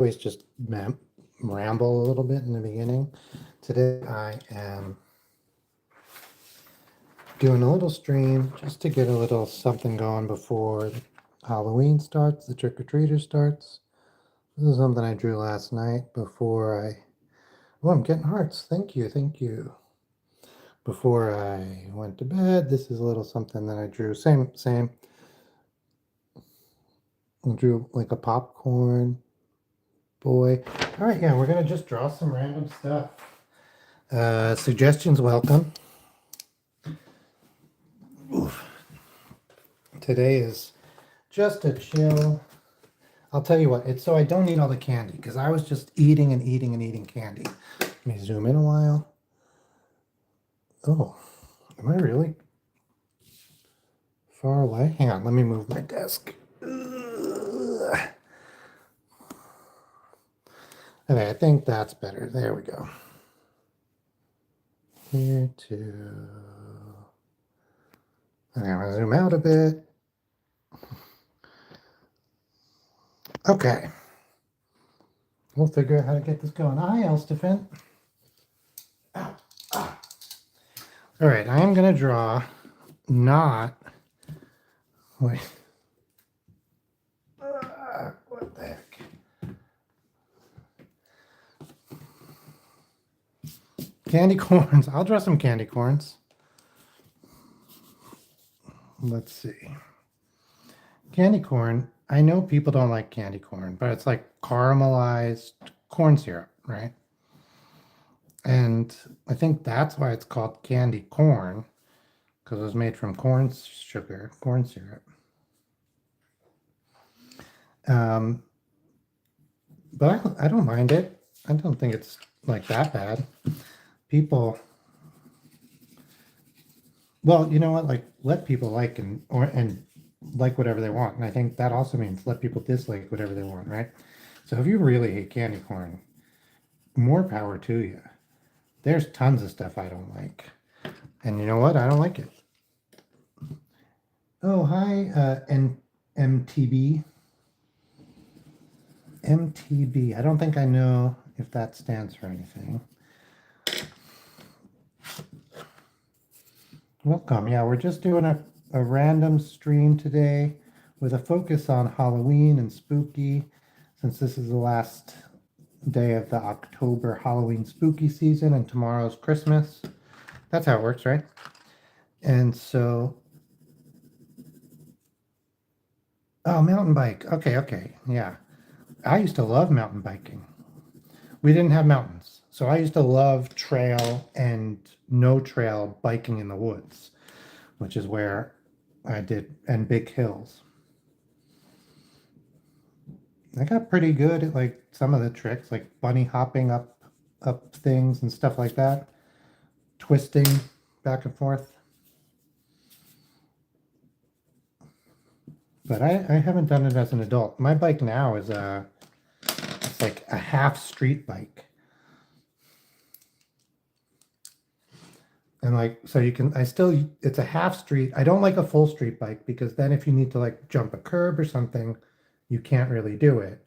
always just ramble a little bit in the beginning. Today I am doing a little stream just to get a little something going before Halloween starts, the trick-or-treater starts. This is something I drew last night before oh, I'm getting hearts. Thank you, thank you. Before I went to bed, this is a little something that I drew. Same. I drew like a popcorn boy. All right, yeah, we're gonna just draw some random stuff. Suggestions welcome. Oof. Today is just a chill. I'll tell you what, it's so I don't eat all the candy because I was just eating and eating and eating candy. Let me zoom in a while. Oh, am I really far away? Hang on, let me move my desk. Ugh. Okay, I think that's better. There we go. Here to... Okay, I'm going to zoom out a bit. Okay. We'll figure out how to get this going. Hi, Elstefan. Ow. Ah. All right, I am going to draw not... Wait. What the heck? Candy corns. I'll draw some candy corns. Let's see. Candy corn. I know people don't like candy corn, but it's like caramelized corn syrup, right? And I think that's why it's called candy corn, because it was made from corn sugar, corn syrup. But I don't mind it. I don't think it's like that bad. People, well, you know what? Like, let people like and like whatever they want. And I think that also means let people dislike whatever they want, right? So if you really hate candy corn, more power to you. There's tons of stuff I don't like. And you know what? I don't like it. Oh, hi, MTB. MTB. I don't think I know if that stands for anything. Welcome. Yeah, we're just doing a random stream today with a focus on Halloween and spooky, since this is the last day of the October Halloween spooky season and tomorrow's Christmas. That's how it works, right? And so, oh, mountain bike. Okay, yeah. I used to love mountain biking. We didn't have mountains, so I used to love trail and no trail biking in the woods, which is where I did, and big hills. I got pretty good at like some of the tricks, like bunny hopping up things and stuff like that, twisting back and forth. But I haven't done it as an adult. My bike now is it's like a half street bike. And like, so you can, it's a half street. I don't like a full street bike because then if you need to like jump a curb or something, you can't really do it.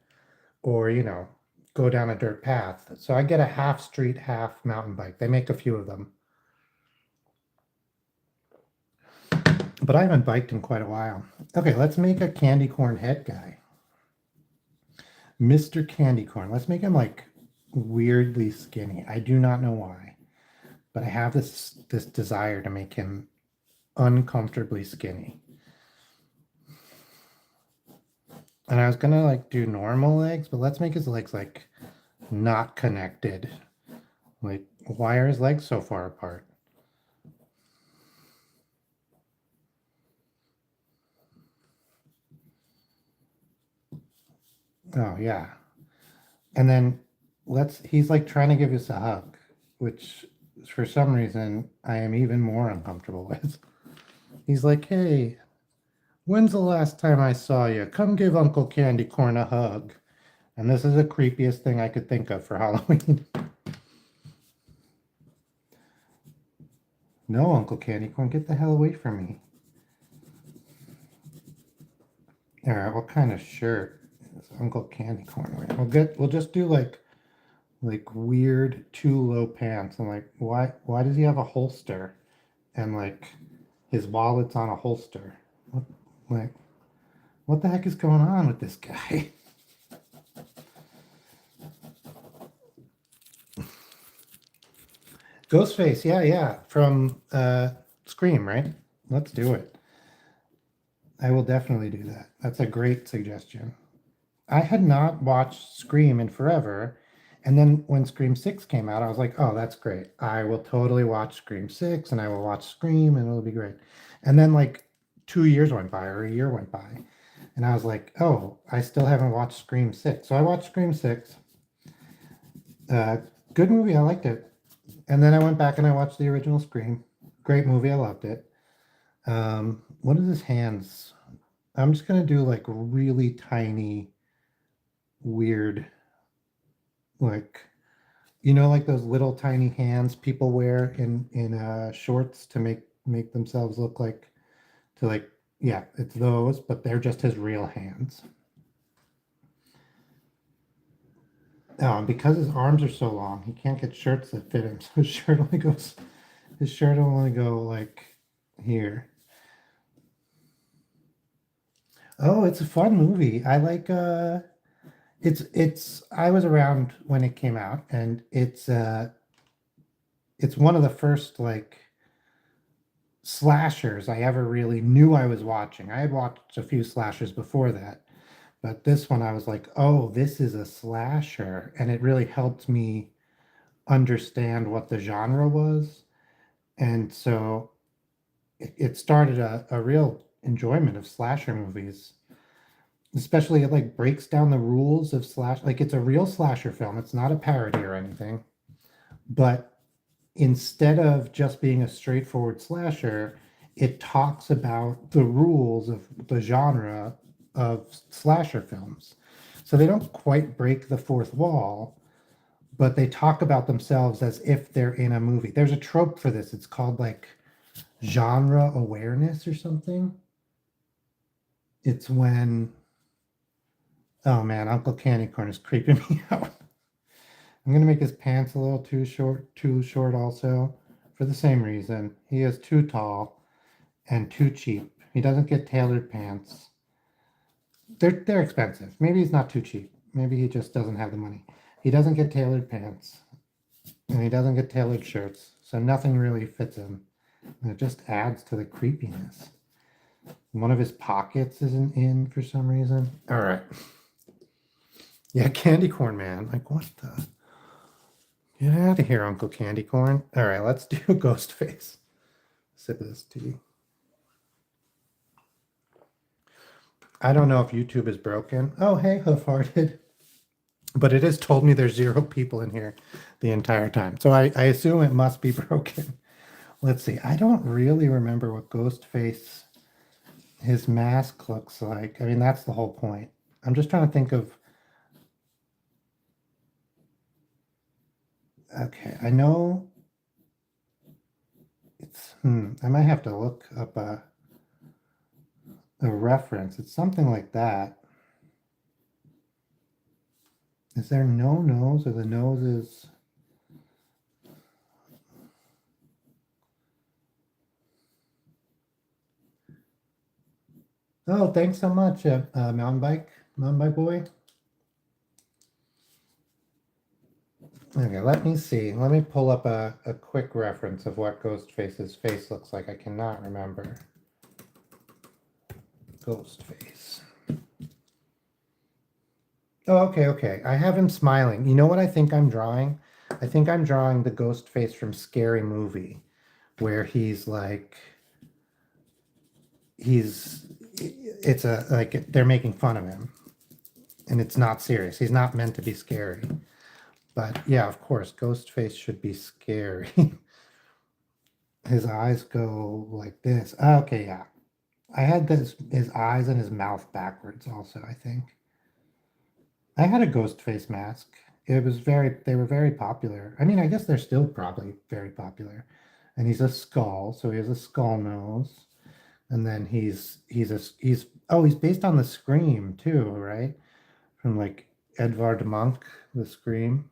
Or, you know, go down a dirt path. So I get a half street, half mountain bike. They make a few of them. But I haven't biked in quite a while. Okay, let's make a candy corn head guy. Mr. Candy Corn. Let's make him like weirdly skinny. I do not know why, but I have this desire to make him uncomfortably skinny. And I was gonna like do normal legs, but let's make his legs like not connected. Like, why are his legs so far apart? Oh yeah. And then he's like trying to give us a hug, which for some reason I am even more uncomfortable with. He's like, hey, when's the last time I saw you? Come give Uncle Candy Corn a hug. And this is the creepiest thing I could think of for Halloween. No, Uncle Candy Corn, get the hell away from me. All right, what kind of shirt? this Uncle Candy Corn wearing? We'll just do like weird too low pants and like why does he have a holster and like his wallet's on a holster? Like what the heck is going on with this guy? Ghostface, yeah, from Scream, right? Let's do it. I will definitely do that. That's a great suggestion. I had not watched Scream in forever, and then when Scream 6 came out, I was like, oh, that's great. I will totally watch Scream 6 and I will watch Scream and it'll be great. And then like 2 years went by or a year went by, and I was like, oh, I still haven't watched Scream 6. So I watched Scream 6. Good movie, I liked it. And then I went back and I watched the original Scream. Great movie, I loved it. What is his hands? I'm just gonna do like really tiny, weird, like like those little tiny hands people wear in shorts to make themselves look like to like yeah, it's those, but they're just his real hands. Oh, and because his arms are so long, he can't get shirts that fit him. So his shirt will only go like here. Oh, it's a fun movie. I like it's I was around when it came out and it's one of the first like slashers I ever really knew I was watching. I had watched a few slashers before that, but this one I was like, "Oh, this is a slasher." And it really helped me understand what the genre was. And so it started a real enjoyment of slasher movies. Especially it like breaks down the rules of slash like it's a real slasher film. It's not a parody or anything. But instead of just being a straightforward slasher, it talks about the rules of the genre of slasher films. So they don't quite break the fourth wall, but they talk about themselves as if they're in a movie. There's a trope for this. It's called like genre awareness or something. It's when, oh man, Uncle Candy Corn is creeping me out. I'm going to make his pants a little too short also for the same reason. He is too tall and too cheap. He doesn't get tailored pants. They're expensive. Maybe he's not too cheap. Maybe he just doesn't have the money. He doesn't get tailored pants and he doesn't get tailored shirts. So nothing really fits him. And it just adds to the creepiness. One of his pockets isn't in for some reason. All right. Yeah, Candy Corn Man. Like, what the? Get out of here, Uncle Candy Corn. All right, let's do Ghostface. Sip of this tea. I don't know if YouTube is broken. Oh, hey, Hoof-Hearted. But it has told me there's 0 people in here the entire time. So I assume it must be broken. Let's see. I don't really remember what Ghostface, his mask looks like. I mean, that's the whole point. I'm just trying to think of... Okay, I know it's... I might have to look up a reference. It's something like that. Is there no nose or the nose is... Oh, thanks so much, mountain bike boy. Okay, let me see. Let me pull up a quick reference of what Ghostface's face looks like. I cannot remember. Ghostface. Oh, okay. I have him smiling. You know what I think I'm drawing? I think I'm drawing the Ghostface from Scary Movie, where he's like, it's a, like, they're making fun of him. And it's not serious. He's not meant to be scary. But yeah, of course, Ghostface should be scary. His eyes go like this. Okay, yeah. I had his eyes and his mouth backwards also, I think. I had a Ghostface mask. They were very popular. I mean, I guess they're still probably very popular. And he's a skull, so he has a skull nose. And then he's based on the Scream too, right? from like Edvard Munch, The Scream.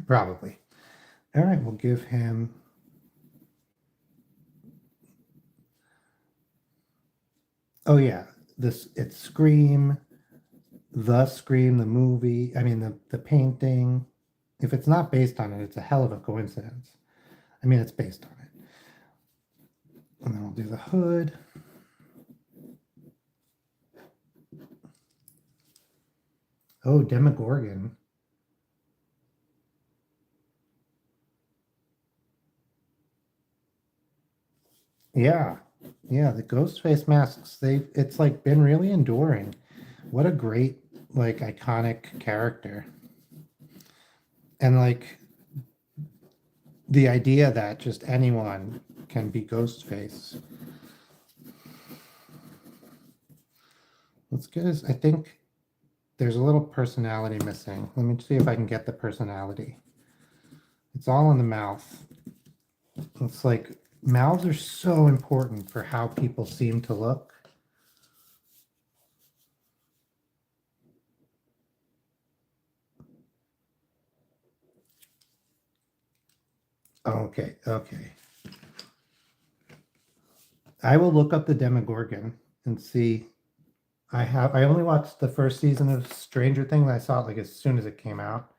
Probably. All right, we'll give him. Oh yeah, it's Scream, The Scream, the movie. I mean the painting. If it's not based on it, it's a hell of a coincidence. I mean, it's based on it. And then we'll do the hood. Oh, Demogorgon. Yeah. Yeah, the ghost face masks, it's like been really enduring. What a great, like, iconic character. And like the idea that just anyone can be Ghostface. Let's get his, I think there's a little personality missing. Let me see if I can get the personality. It's all in the mouth. It's like mouths are so important for how people seem to look. Okay, okay. I will look up the Demogorgon and see. I only watched the first season of Stranger Things. I saw it like as soon as it came out.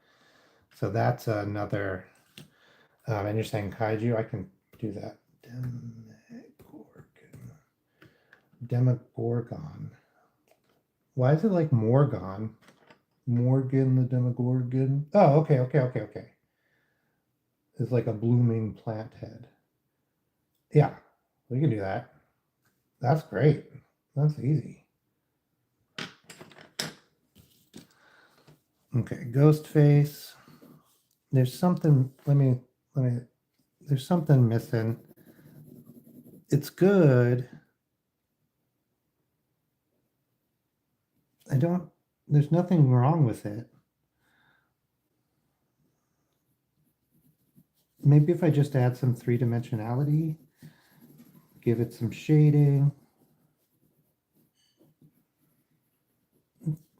So that's another. And you're saying kaiju? I can do that. Demogorgon. Why is it like Morgon? Morgan the Demogorgon. Oh, okay. It's like a blooming plant head. Yeah, we can do that. That's great. That's easy. Okay, Ghostface. There's something, there's something missing. It's good. There's nothing wrong with it. Maybe if I just add some three-dimensionality, give it some shading.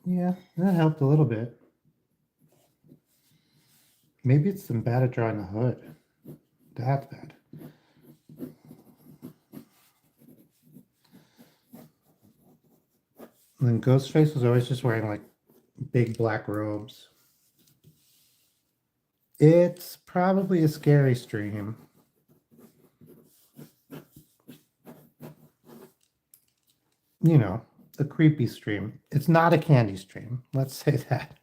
Yeah, that helped a little bit. Maybe it's some bad at drawing a hood. That's bad. And then Ghostface was always just wearing like big black robes. It's probably a scary stream. You know, a creepy stream. It's not a candy stream. Let's say that.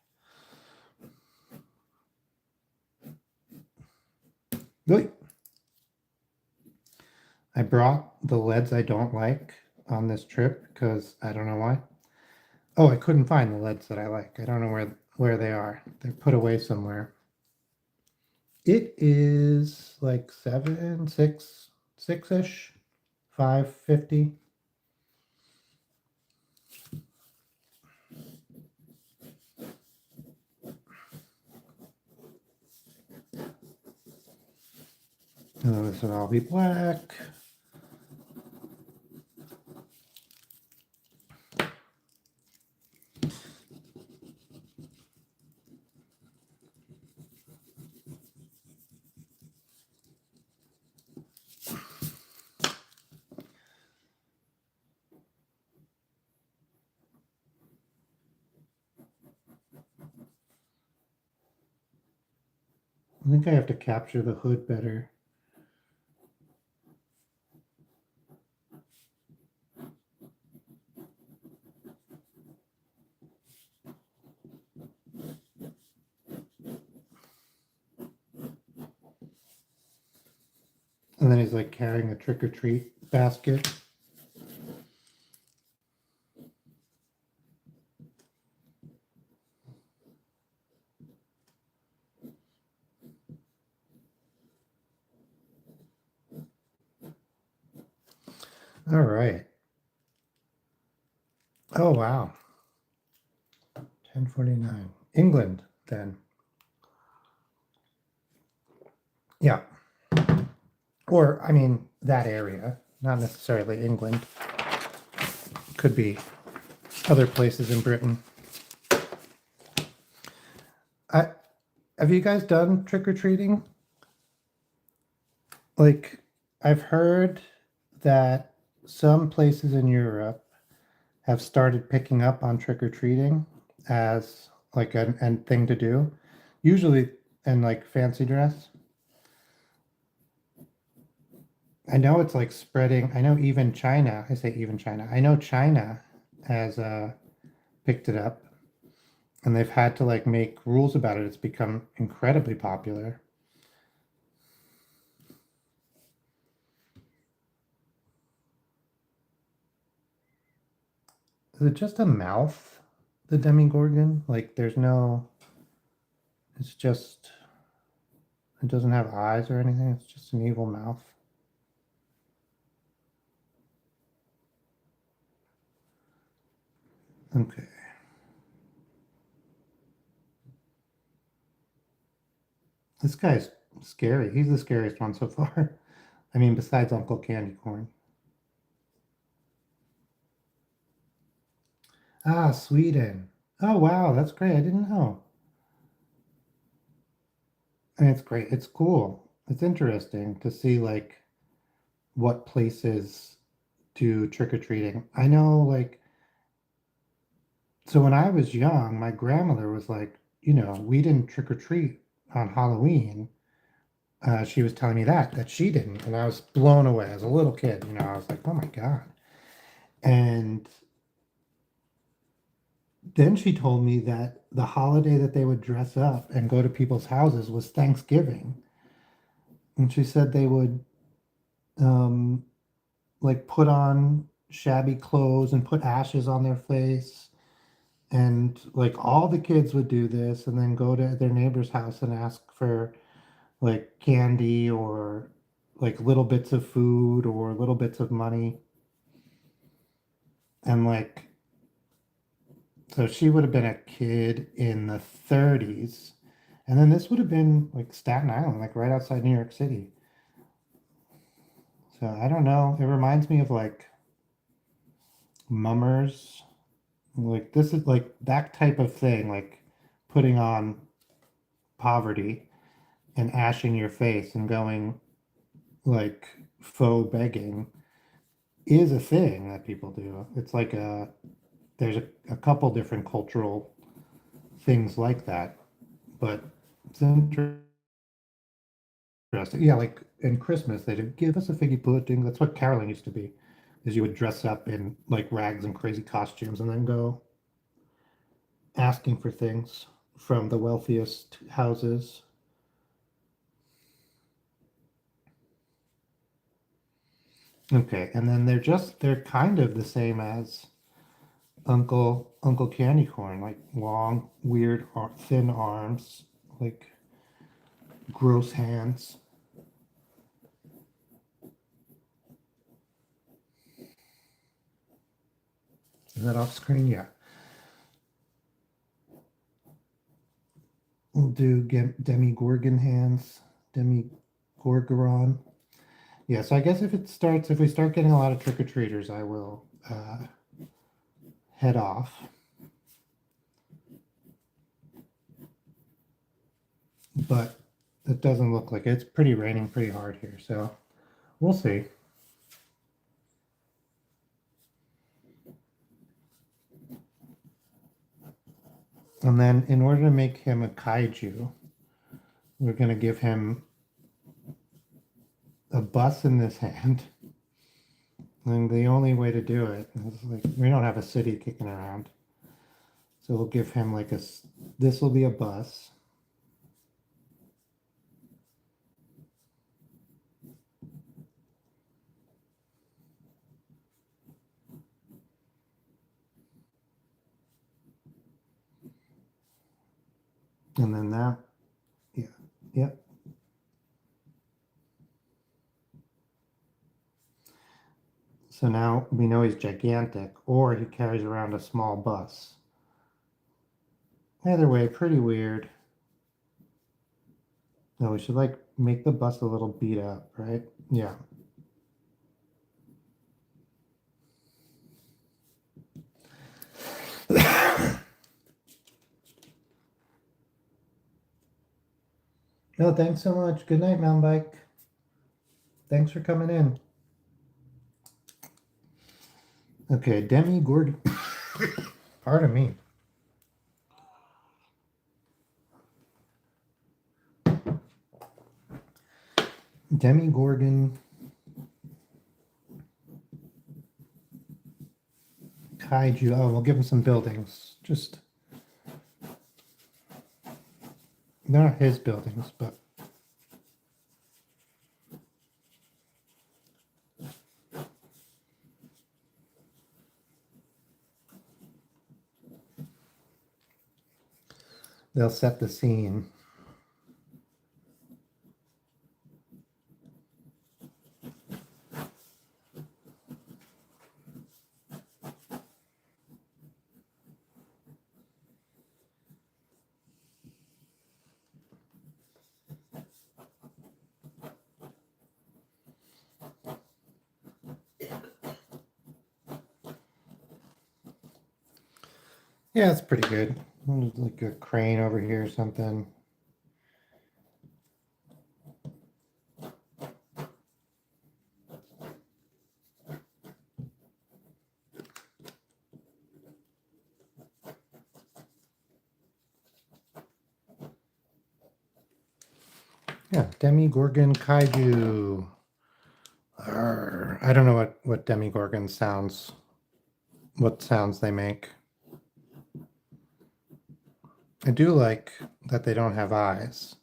Wait. I brought the leads I don't like on this trip because I don't know why. Oh, I couldn't find the leads that I like. I don't know where they are. They're put away somewhere. It is like 6-ish, 550. And then this would all be black. I think I have to capture the hood better. And then he's like carrying a trick-or-treat basket. All right. Oh, wow. 10:49. England, then. Yeah. Or, I mean, that area, not necessarily England. Could be other places in Britain. I have you guys done trick-or-treating? Like, I've heard that some places in Europe have started picking up on trick-or-treating as like an thing to do, usually in like fancy dress. I know it's like spreading. I know even China, I say even China, I know China has picked it up and they've had to like make rules about it. It's become incredibly popular. Is it just a mouth, the Demigorgon? Like there's no, it's just, it doesn't have eyes or anything. It's just an evil mouth. Okay. This guy's scary. He's the scariest one so far. I mean, besides Uncle Candy Corn. Ah, Sweden. Oh, wow. That's great. I didn't know. And it's great. It's cool. It's interesting to see like what places do trick-or-treating. I know like so when I was young, my grandmother was like, we didn't trick-or-treat on Halloween. She was telling me that she didn't, and I was blown away as a little kid. I was like, oh my God. And then she told me that the holiday that they would dress up and go to people's houses was Thanksgiving. And she said they would um, like put on shabby clothes and put ashes on their face. And like all the kids would do this and then go to their neighbor's house and ask for like candy or like little bits of food or little bits of money. And like, so she would have been a kid in the 30s. And then this would have been like Staten Island, like right outside New York City. So I don't know. It reminds me of like mummers. Like this is like that type of thing, like putting on poverty and ashing your face and going like faux begging is a thing that people do. It's like there's a couple different cultural things like that, but it's interesting. Yeah, like in Christmas, they did give us a figgy pudding. That's what caroling used to be, is you would dress up in like rags and crazy costumes and then go asking for things from the wealthiest houses. Okay, and then they're kind of the same as Uncle Candy Corn, like long, weird, thin arms, like gross hands. Is that off screen? Yeah. We'll do Demi-Gorgon hands, Demi-Gorgoron. Yeah, so I guess if we start getting a lot of trick-or-treaters, I will head off. But it doesn't look like it. It's pretty raining pretty hard here, so we'll see. And then in order to make him a kaiju, we're going to give him a bus in this hand. And the only way to do it is like, we don't have a city kicking around. So we'll give him like this will be a bus. And then that, yeah, yep. So now we know he's gigantic, or he carries around a small bus. Either way, pretty weird. No, we should like make the bus a little beat up, right? Yeah. No, thanks so much. Good night, mountain bike. Thanks for coming in. Okay, Demi Gorgon. Pardon me. Demi Gorgon Kaiju. Oh, we'll give him some buildings. Just they're not his buildings, but they'll set the scene. Yeah, it's pretty good. There's like a crane over here or something. Yeah, Demigorgon Kaiju. Arr. I don't know what Demigorgon sounds, what sounds they make. I do like that they don't have eyes.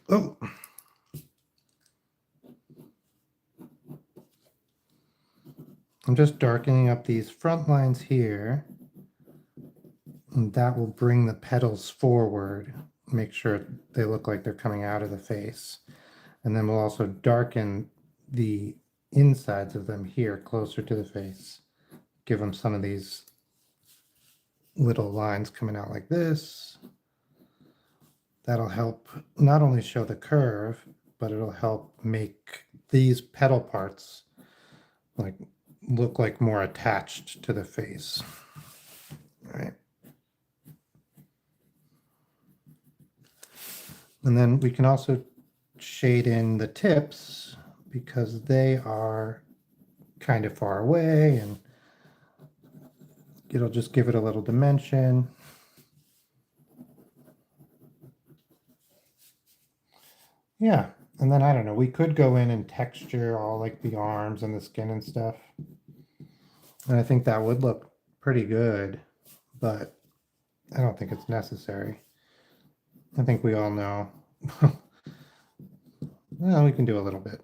Oh. I'm just darkening up these front lines here. And that will bring the petals forward, make sure they look like they're coming out of the face. And then we'll also darken the insides of them here closer to the face. Give them some of these little lines coming out like this. That'll help not only show the curve, but it'll help make these petal parts like look like more attached to the face. All right. And then we can also shade in the tips because they are kind of far away, and it'll just give it a little dimension. Yeah, and then I don't know, we could go in and texture all like the arms and the skin and stuff. And I think that would look pretty good, but I don't think it's necessary. I think we all know. Well, we can do a little bit.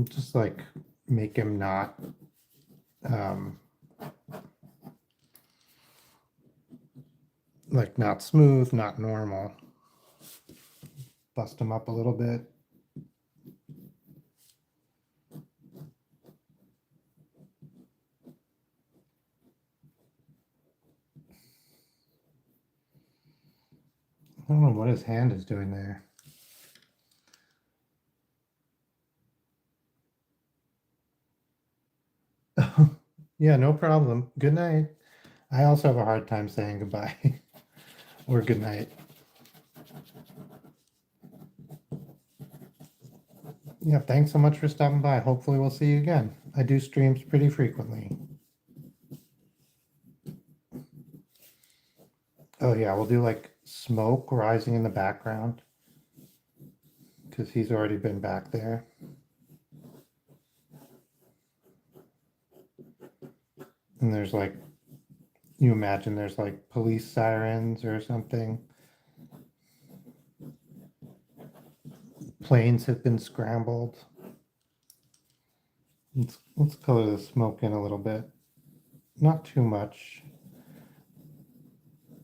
Just like make him not like not smooth, not normal. Bust him up a little bit. I don't know what his hand is doing there. Yeah, no problem. Good night. I also have a hard time saying goodbye or good night. Yeah, thanks so much for stopping by. Hopefully we'll see you again. I do streams pretty frequently. Oh yeah, we'll do like smoke rising in the background because he's already been back there. And there's like, you imagine there's like police sirens or something. Planes have been scrambled. Let's color the smoke in a little bit. Not too much.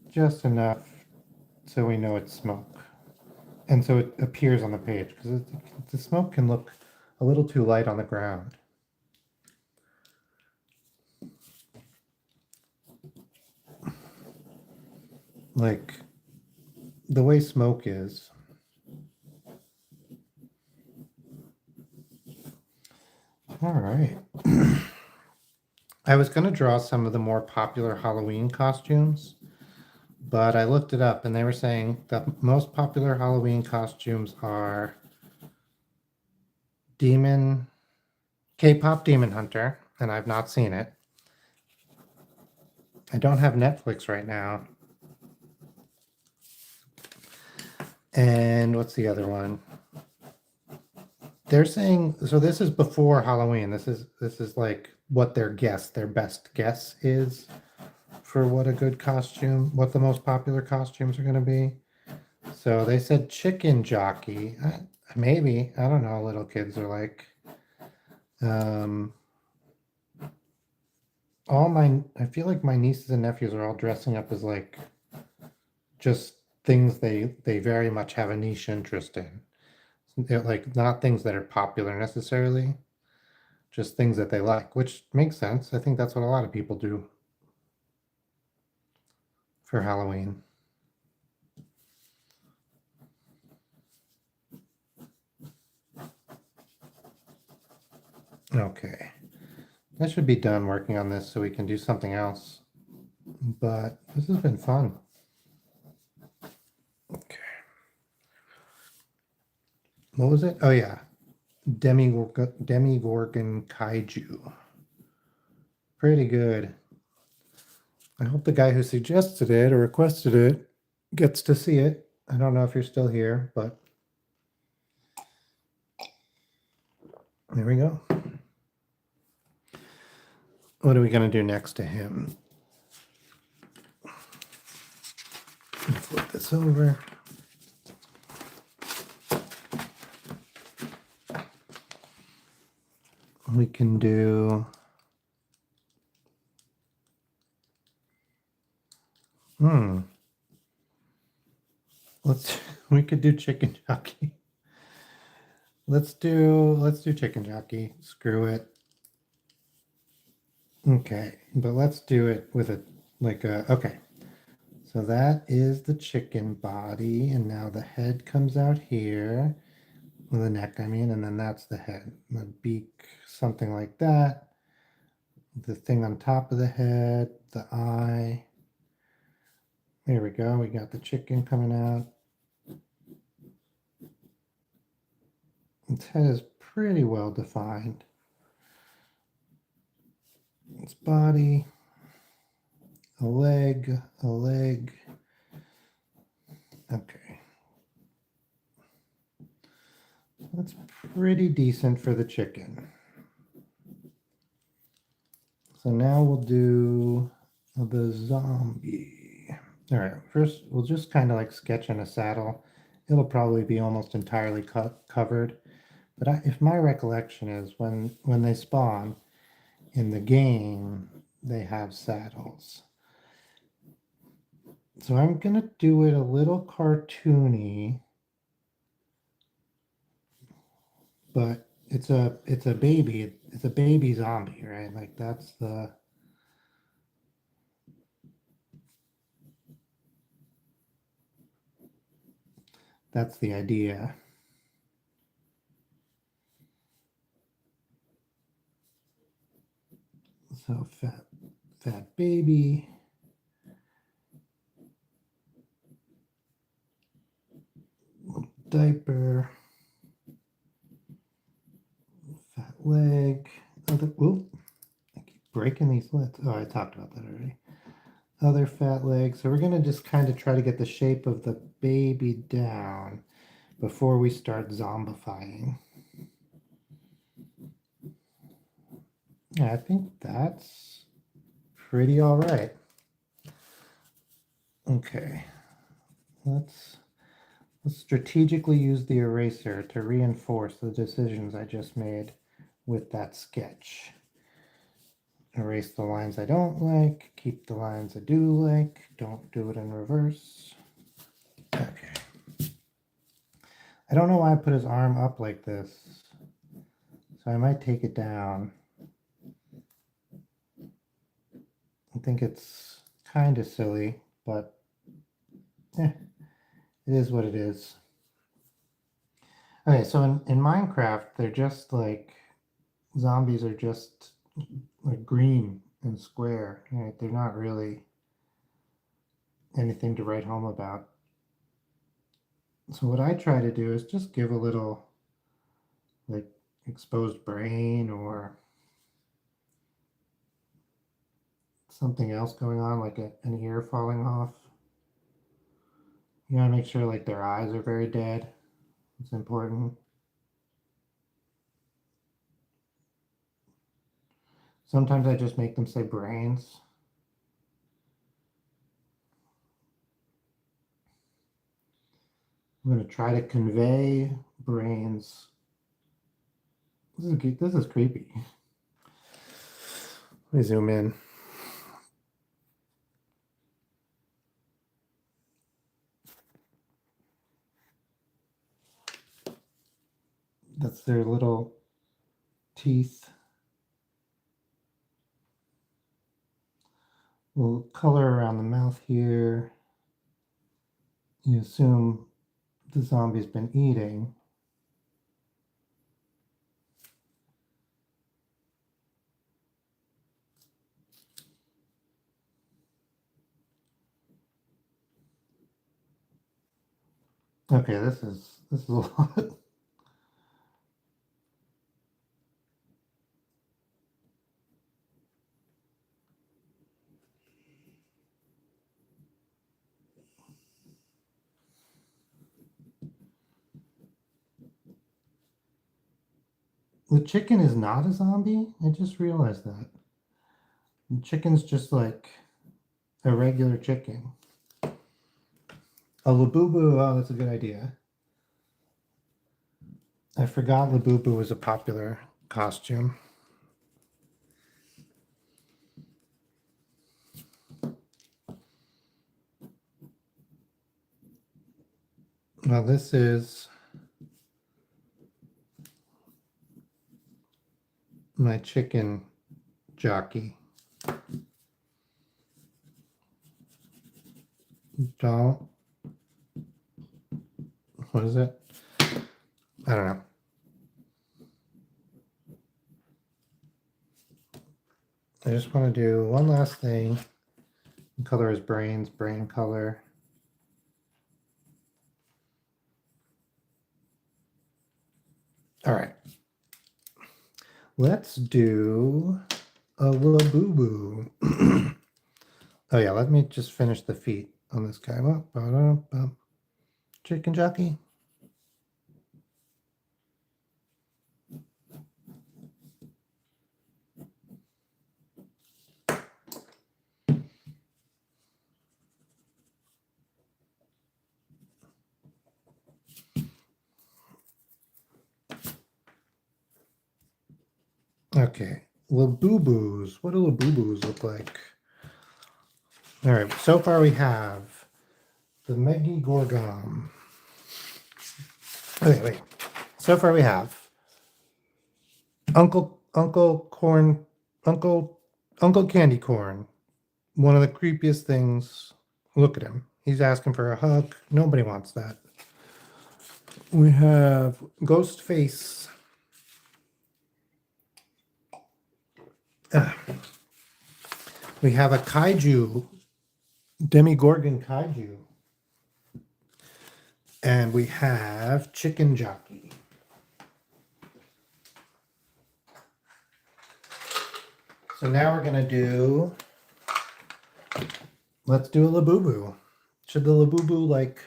Just enough so we know it's smoke. And so it appears on the page, because the smoke can look a little too light on the ground. Like the way smoke is. All right. I was going to draw some of the more popular Halloween costumes, But I looked it up and they were saying the most popular Halloween costumes are K-pop Demon Hunter, and I've not seen it. I don't have Netflix right now. And what's the other one? They're saying, so this is before Halloween. This is like what their best guess is for what a good costume, what the most popular costumes are going to be. So they said chicken jockey. Maybe, I don't know. Little kids are like, I feel like my nieces and nephews are all dressing up as like just things they very much have a niche interest in. They're like not things that are popular necessarily, just things that they like, which makes sense. I think that's what a lot of people do for Halloween. Okay. I should be done working on this so we can do something else. But this has been fun. Okay. What was it? Oh yeah. Demigorgon Kaiju. Pretty good. I hope the guy who suggested it or requested it gets to see it. I don't know if you're still here, but there we go. What are we going to do next to him? Flip this over. We can do we could do chicken jockey. Let's do chicken jockey. Screw it. Okay, but let's do it with okay. So that is the chicken body, and now the head comes out here. The neck, I mean, and then that's the head. The beak, something like that. The thing on top of the head, the eye. There we go. We got the chicken coming out. Its head is pretty well defined. Its body, a leg. Okay. That's pretty decent for the chicken. So now we'll do the zombie. All right, first we'll just kind of like sketch in a saddle. It'll probably be almost entirely covered. But if my recollection is when they spawn in the game, they have saddles. So I'm going to do it a little cartoony. But it's a baby. It's a baby zombie, right? Like that's the idea. So fat baby. Diaper. Fat leg. Oop. I keep breaking these lids. Oh, I talked about that already. Other fat leg. So we're going to just kind of try to get the shape of the baby down before we start zombifying. Yeah, I think that's pretty all right. Okay. Let's strategically use the eraser to reinforce the decisions I just made with that sketch. Erase the lines I don't like, keep the lines I do like, don't do it in reverse. Okay. I don't know why I put his arm up like this, so I might take it down. I think it's kind of silly, but it is what it is. Okay, so in Minecraft, they're just like, zombies are just like green and square, right? They're not really anything to write home about. So what I try to do is just give a little like exposed brain or something else going on, like an ear falling off. You gotta make sure like their eyes are very dead. It's important. Sometimes I just make them say brains. I'm going to try to convey brains. This is creepy. Let me zoom in. That's their little teeth. Little color around the mouth here. You assume the zombie's been eating. Okay, this is a lot. The chicken is not a zombie? I just realized that. The chicken's just like a regular chicken. A Labubu, oh, that's a good idea. I forgot Labubu was a popular costume. Well, this is my chicken jockey. Don't. What is it? I don't know. I just want to do one last thing. Color is brains, brain color. All right. Let's do a Labubu. Oh yeah, let me just finish the feet on this guy. Chicken jockey. Okay, Labubus. What do Labubus look like? All right, so far we have the Meggy Gorgon. Okay, wait. So far we have Uncle Candy Corn. One of the creepiest things. Look at him. He's asking for a hug. Nobody wants that. We have Ghostface. We have a kaiju, Demigorgon kaiju. And we have Chicken Jockey. So now we're going to do, let's do a Labubu. Should the Labubu like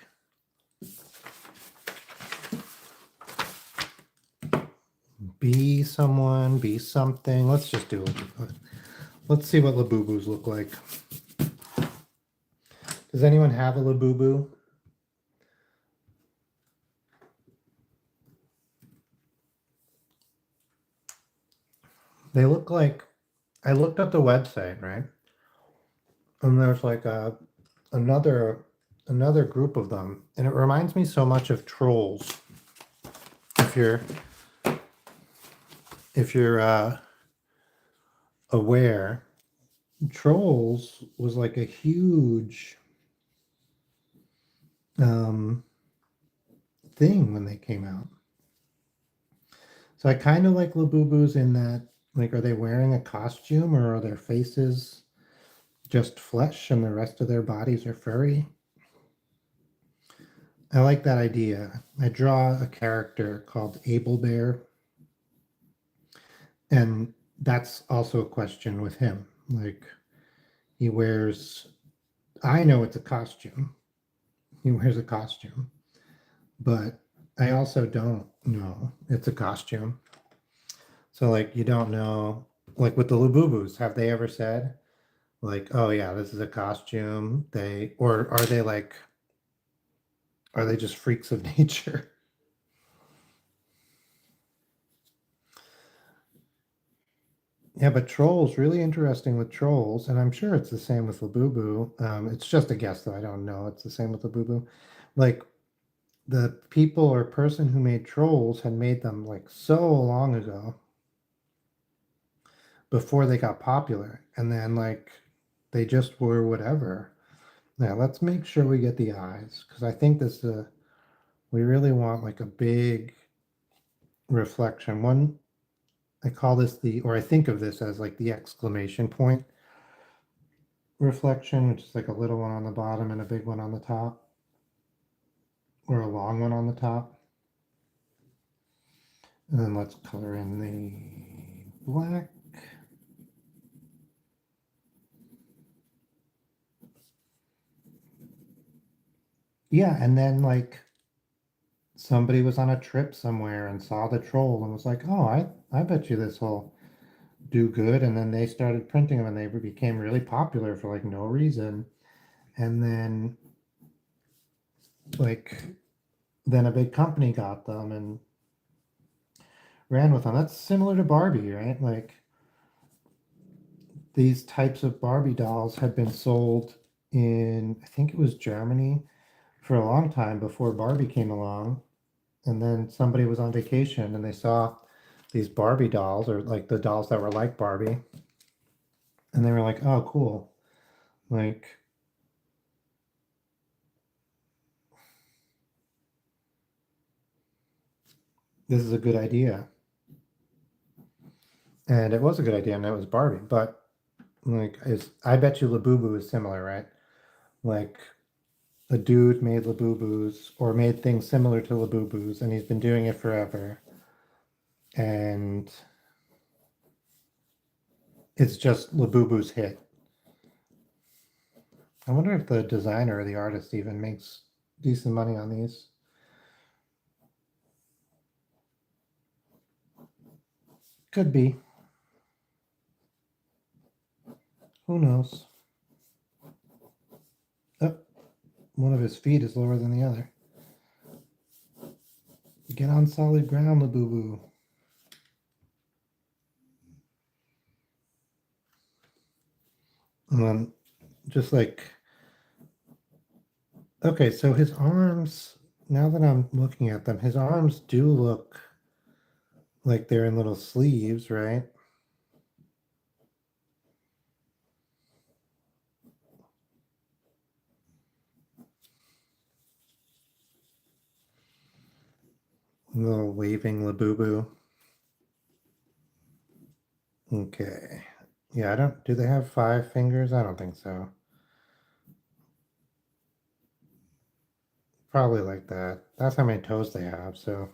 be someone, be something? Let's just do it. Let's see what Labubus look like. Does anyone have a Labubu? They look like, I looked up the website, right? And there's like another group of them, and it reminds me so much of trolls. If you're aware, trolls was like a huge thing when they came out. So I kind of like Labubus in that, like, are they wearing a costume or are their faces just flesh and the rest of their bodies are furry. I like that idea. I draw a character called Able Bear, and that's also a question with him. Like, he wears, I know it's a costume. He wears a costume, but I also don't know it's a costume. So, like, you don't know, like with the Labubus, have they ever said, like, oh yeah, this is a costume? Or are they like, are they just freaks of nature? Yeah, but trolls, really interesting with trolls, and I'm sure it's the same with Labubu. It's just a guess, though. I don't know. It's the same with Labubu. Like, the people or person who made trolls had made them like so long ago before they got popular, and then like they just were whatever. Now let's make sure we get the eyes, because I think this we really want like a big reflection. One, I call this or I think of this as like the exclamation point reflection, which is like a little one on the bottom and a big one on the top, or a long one on the top. And then let's color in the black. Yeah, and then like somebody was on a trip somewhere and saw the troll and was like, "Oh, I bet you this will do good." And then they started printing them and they became really popular for like no reason. And then like then a big company got them and ran with them. That's similar to Barbie, right? Like these types of Barbie dolls had been sold in, I think it was Germany, for a long time before Barbie came along. And then somebody was on vacation and they saw these Barbie dolls, or like the dolls that were like Barbie, and they were like, "Oh, cool. Like this is a good idea." And it was a good idea and it was Barbie, but like I bet you Labubu is similar, right? Like a dude made Labubus or made things similar to Labubus and he's been doing it forever. And it's just Labubu's hit. I wonder if the designer or the artist even makes decent money on these. Could be. Who knows? Oh, one of his feet is lower than the other. Get on solid ground, Labubu. And then just like, okay, so his arms, now that I'm looking at them, his arms do look like they're in little sleeves, right? Little waving Labubu. Okay. Yeah, I don't, do they have 5 fingers? I don't think so. Probably like that. That's how many toes they have, so.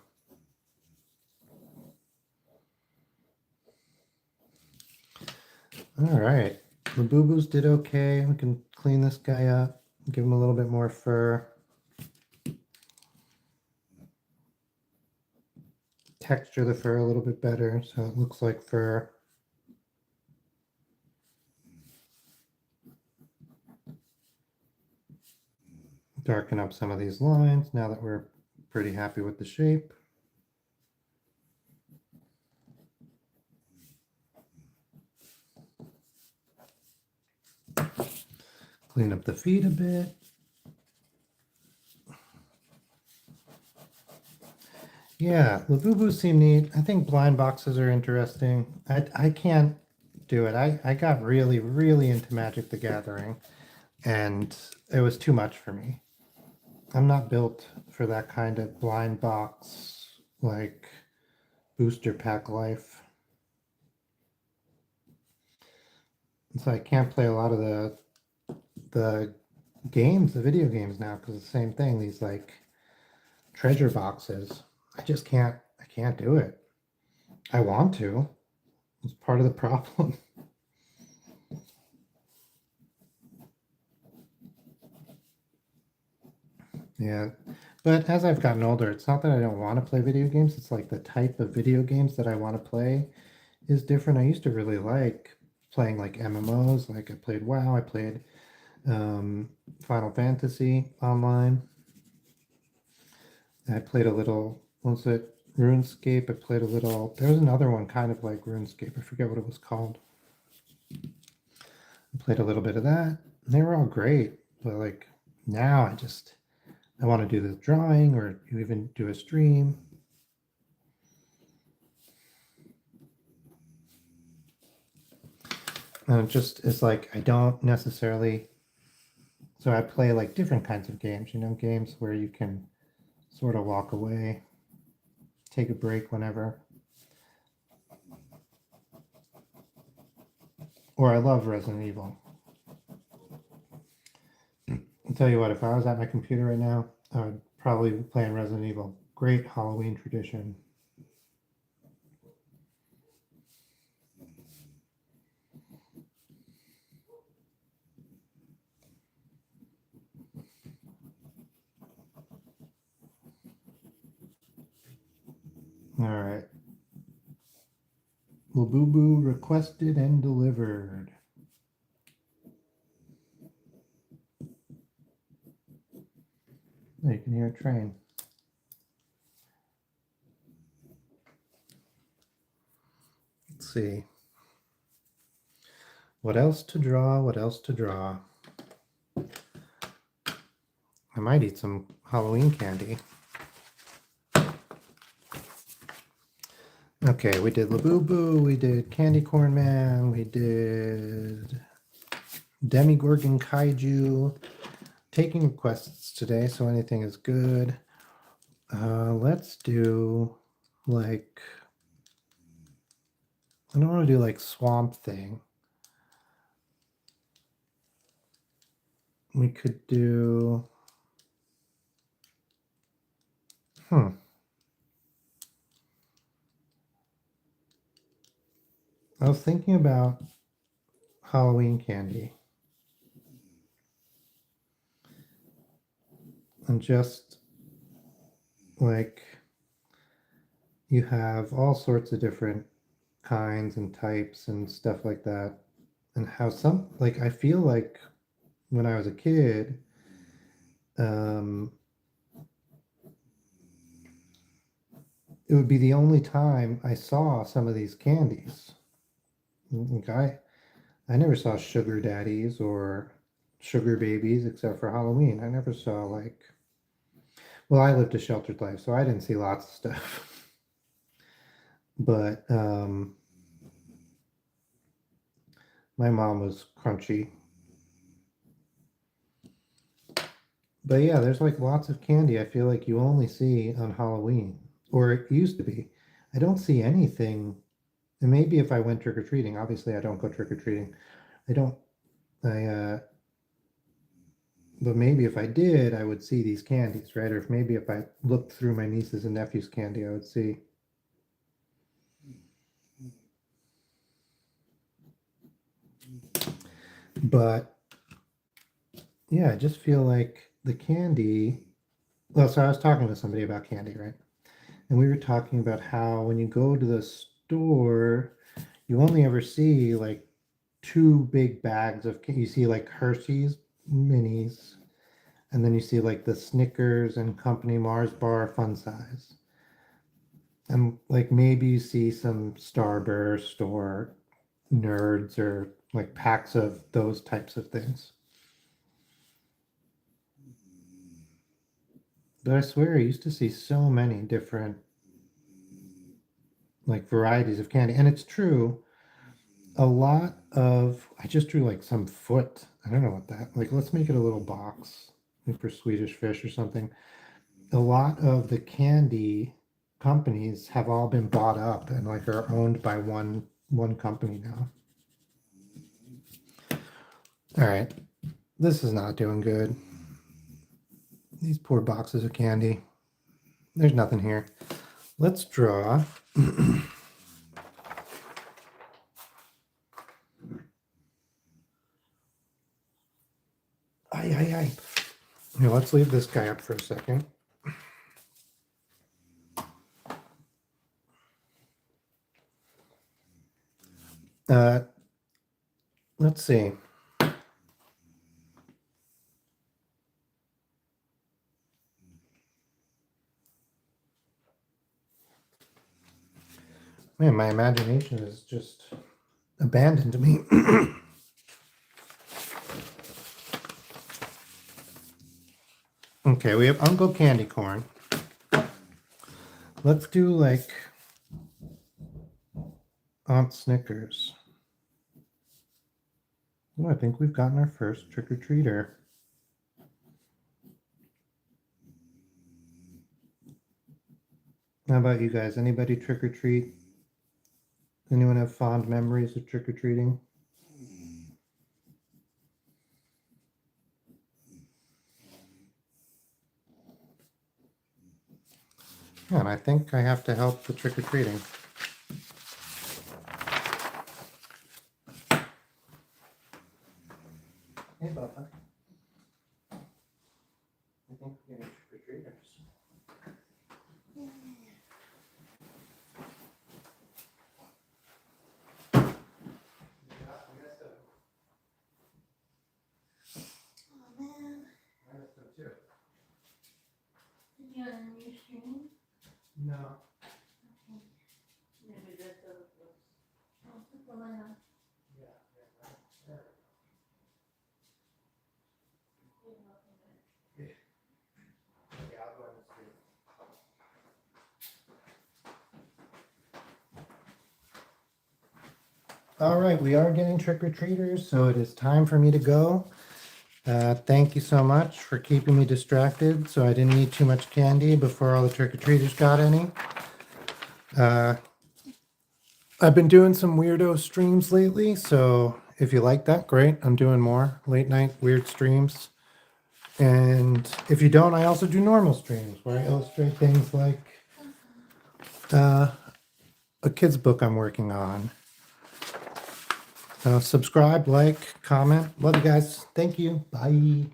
All right. Labubus did okay. We can clean this guy up, give him a little bit more fur. Texture the fur a little bit better so it looks like fur. Darken up some of these lines now that we're pretty happy with the shape. Clean up the feet a bit. Yeah, Lavubus seem neat. I think blind boxes are interesting. I can't do it. I got really, really into Magic the Gathering, and it was too much for me. I'm not built for that kind of blind box, like booster pack life. So I can't play a lot of the the games, the video games now, because it's the same thing. These like treasure boxes. I can't do it. I want to. It's part of the problem. Yeah. But as I've gotten older, it's not that I don't want to play video games. It's like the type of video games that I want to play is different. I used to really like playing like MMOs. Like I played WoW. I played Final Fantasy online. I played a little, what was it? RuneScape. I played a little, there was another one kind of like RuneScape. I forget what it was called. I played a little bit of that. They were all great. But like now I want to do the drawing or even do a stream. And it's like I don't necessarily, so I play like different kinds of games, games where you can sort of walk away, take a break whenever. Or I love Resident Evil. I'll tell you what, if I was at my computer right now, I would probably be playing Resident Evil. Great Halloween tradition. All right. Labubu requested and delivered. Oh, you can hear a train. Let's see. What else to draw? What else to draw? I might eat some Halloween candy. Okay, we did Labubu, we did Candy Corn Man, we did Demigorgon Kaiju. Taking requests today, so anything is good. Let's do like, I don't want to do like Swamp Thing. We could do, I was thinking about Halloween candy. And just like you have all sorts of different kinds and types and stuff like that. And how some, like, I feel like when I was a kid, it would be the only time I saw some of these candies. Like I never saw sugar daddies or sugar babies except for Halloween. I never saw like, well, I lived a sheltered life, so I didn't see lots of stuff. But my mom was crunchy. But yeah, there's like lots of candy I feel like you only see on Halloween, or it used to be. I don't see anything, and maybe if I went trick-or-treating, obviously I don't go trick-or-treating. But maybe if I did, I would see these candies, right? Or if maybe if I looked through my nieces and nephews' candy, I would see. But yeah, I just feel like the candy. Well, so I was talking to somebody about candy, right? And we were talking about how when you go to the store, you only ever see like two big bags of, you see like Hershey's minis, and then you see like the Snickers and Company Mars bar fun size. And like maybe you see some Starburst or Nerds or like packs of those types of things. But I swear I used to see so many different like varieties of candy. And it's true, a lot of, I just drew like some foot. I don't know what that, like let's make it a little box like for Swedish fish or something. A lot of the candy companies have all been bought up and like are owned by one company now. All right. This is not doing good. These poor boxes of candy. There's nothing here. Let's draw. Ay. Here, let's leave this guy up for a second. Let's see. Man, my imagination is just abandoned me. Okay, we have Uncle Candy Corn. Let's do like Aunt Snickers. Oh, I think we've gotten our first trick-or-treater. How about you guys? Anybody trick-or-treat? Anyone have fond memories of trick-or-treating? Yeah, and I think I have to help with trick-or-treating. Hey, Bubba. I think we're getting trick-or-treaters. Oh man. I missed them too. Did you have a new stream? No. Okay. Maybe that's what it was. I'll put the light on. Yeah. Yeah, I'll go in the street. All right, we are getting trick-or-treaters, so it is time for me to go. Thank you so much for keeping me distracted so I didn't eat too much candy before all the trick-or-treaters got any. I've been doing some weirdo streams lately, so if you like that, great. I'm doing more late night weird streams. And if you don't, I also do normal streams where I illustrate things like a kid's book I'm working on. Subscribe, like, comment. Love you guys. Thank you. Bye.